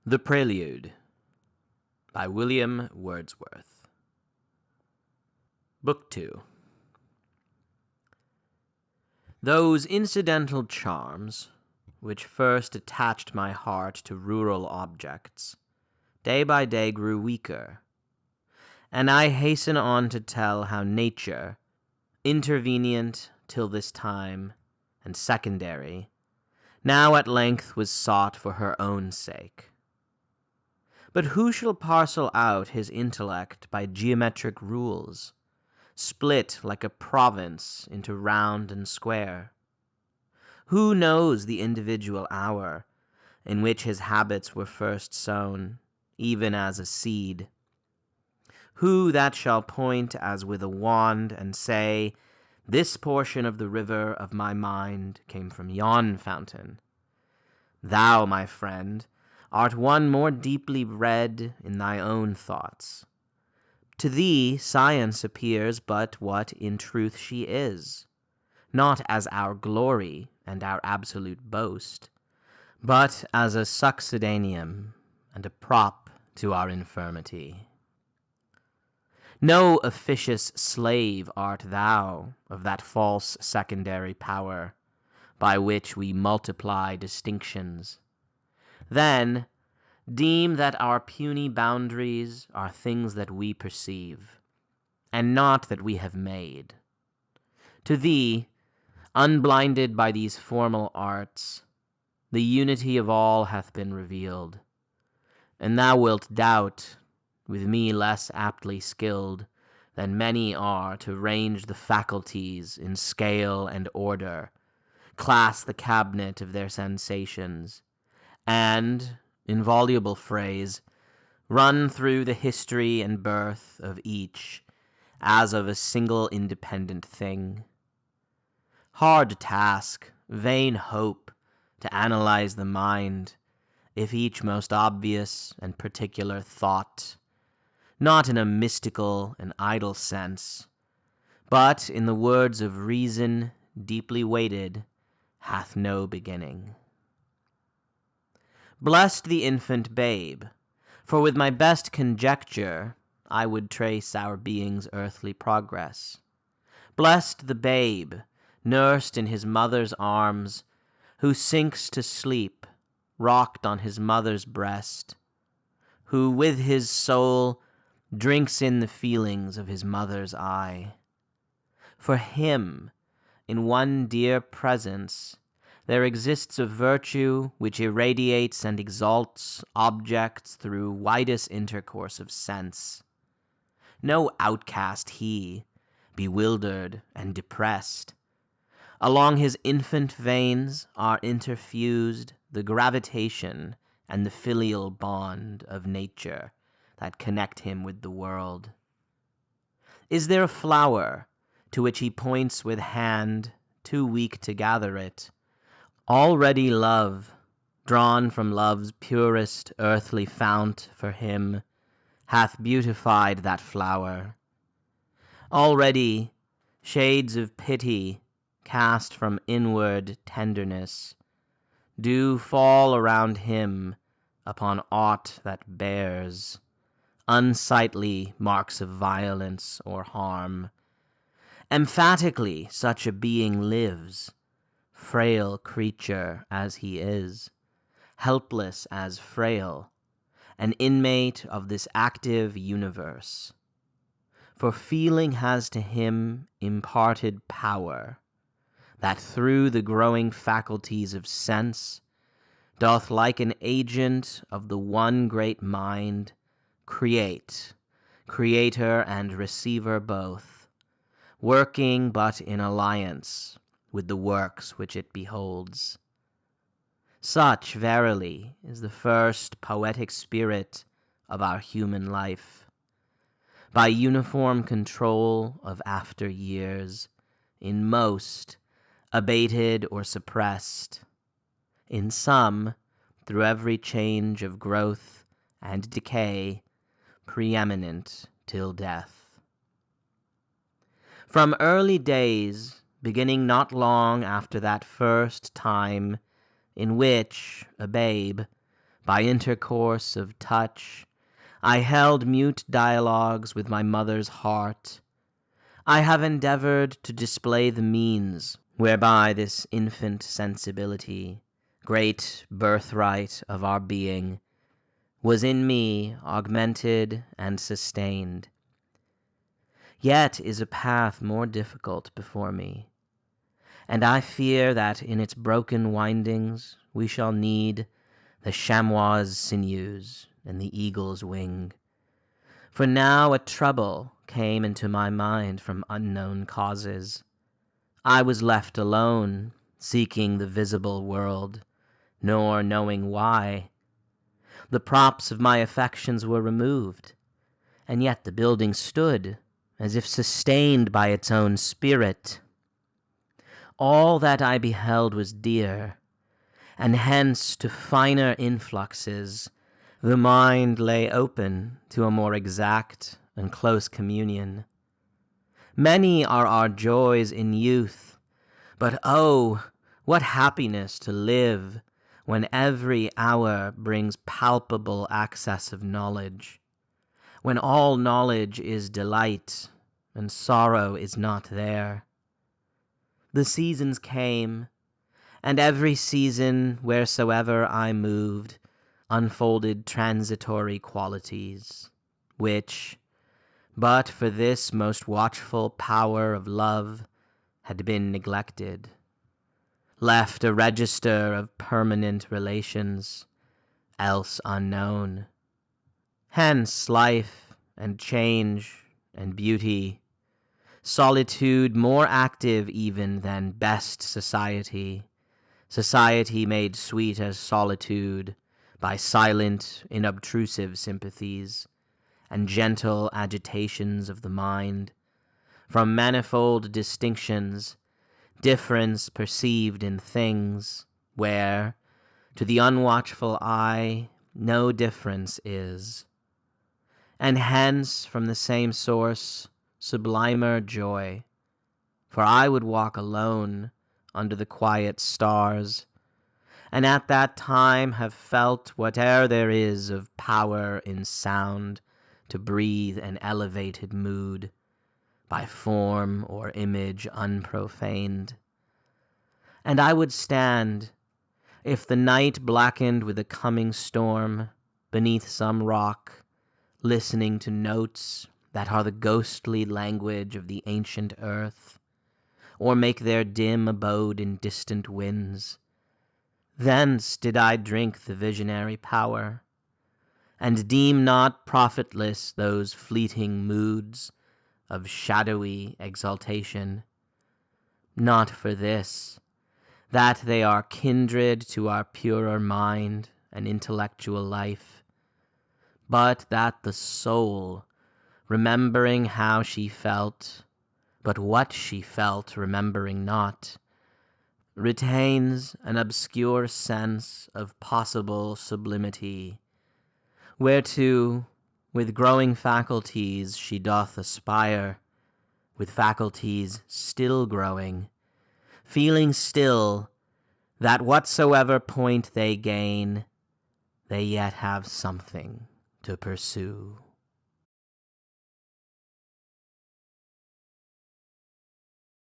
The Prelude by William Wordsworth. Book 2. Those incidental charms, which first attached my heart to rural objects, day by day grew weaker, and I hasten on to tell how nature, intervenient till this time, and secondary, now at length was sought for her own sake. But who shall parcel out his intellect by geometric rules, split like a province into round and square? Who knows the individual hour in which his habits were first sown, even as a seed? Who that shall point as with a wand and say, "This portion of the river of my mind came from yon fountain"? Thou, my friend, art one more deeply read in thy own thoughts. To thee science appears but what in truth she is, not as our glory and our absolute boast, but as a succedaneum and a prop to our infirmity. No officious slave art thou of that false secondary power, by which we multiply distinctions. Then deem that our puny boundaries are things that we perceive, and not that we have made. To thee, unblinded by these formal arts, the unity of all hath been revealed, and thou wilt doubt, with me less aptly skilled than many are to range the faculties in scale and order, class the cabinet of their sensations, and, in voluble phrase, run through the history and birth of each as of a single independent thing. Hard task, vain hope, to analyze the mind, if each most obvious and particular thought, not in a mystical and idle sense, but in the words of reason deeply weighted, hath no beginning. Blessed the infant babe, for with my best conjecture I would trace our being's earthly progress. Blessed the babe, nursed in his mother's arms, who sinks to sleep, rocked on his mother's breast, who with his soul drinks in the feelings of his mother's eye. For him, in one dear presence, there exists a virtue which irradiates and exalts objects through widest intercourse of sense. No outcast he, bewildered and depressed. Along his infant veins are interfused the gravitation and the filial bond of nature that connect him with the world. Is there a flower to which he points with hand too weak to gather it? Already love, drawn from love's purest earthly fount for him, hath beautified that flower. Already shades of pity, cast from inward tenderness, do fall around him upon aught that bears unsightly marks of violence or harm. Emphatically such a being lives, frail creature as he is, helpless as frail, an inmate of this active universe. For feeling has to him imparted power, that through the growing faculties of sense doth like an agent of the one great mind create, creator and receiver both, working but in alliance with the works which it beholds. Such, verily, is the first poetic spirit of our human life. By uniform control of after years, in most, abated or suppressed, in some, through every change of growth and decay, preeminent till death. From early days, beginning not long after that first time in which, a babe, by intercourse of touch, I held mute dialogues with my mother's heart. I have endeavored to display the means whereby this infant sensibility, great birthright of our being, was in me augmented and sustained. Yet is a path more difficult before me, and I fear that in its broken windings we shall need the chamois' sinews and the eagle's wing. For now a trouble came into my mind from unknown causes. I was left alone, seeking the visible world, nor knowing why. The props of my affections were removed, and yet the building stood, as if sustained by its own spirit. All that I beheld was dear, and hence to finer influxes the mind lay open to a more exact and close communion. Many are our joys in youth, but oh, what happiness to live when every hour brings palpable access of knowledge, when all knowledge is delight and sorrow is not there. The seasons came, and every season wheresoever I moved unfolded transitory qualities, which, but for this most watchful power of love, had been neglected, left a register of permanent relations, else unknown. Hence life and change and beauty, solitude more active even than best society, society made sweet as solitude by silent, inobtrusive sympathies and gentle agitations of the mind, from manifold distinctions, difference perceived in things, where, to the unwatchful eye, no difference is. And hence, from the same source, sublimer joy, for I would walk alone under the quiet stars, and at that time have felt whate'er there is of power in sound to breathe an elevated mood, by form or image unprofaned. And I would stand, if the night blackened with a coming storm, beneath some rock, listening to notes that are the ghostly language of the ancient earth, or make their dim abode in distant winds. Thence did I drink the visionary power, and deem not profitless those fleeting moods of shadowy exaltation, not for this, that they are kindred to our purer mind and intellectual life, but that the soul, remembering how she felt, but what she felt remembering not, retains an obscure sense of possible sublimity, whereto with growing faculties she doth aspire, with faculties still growing, feeling still that whatsoever point they gain, they yet have something to pursue.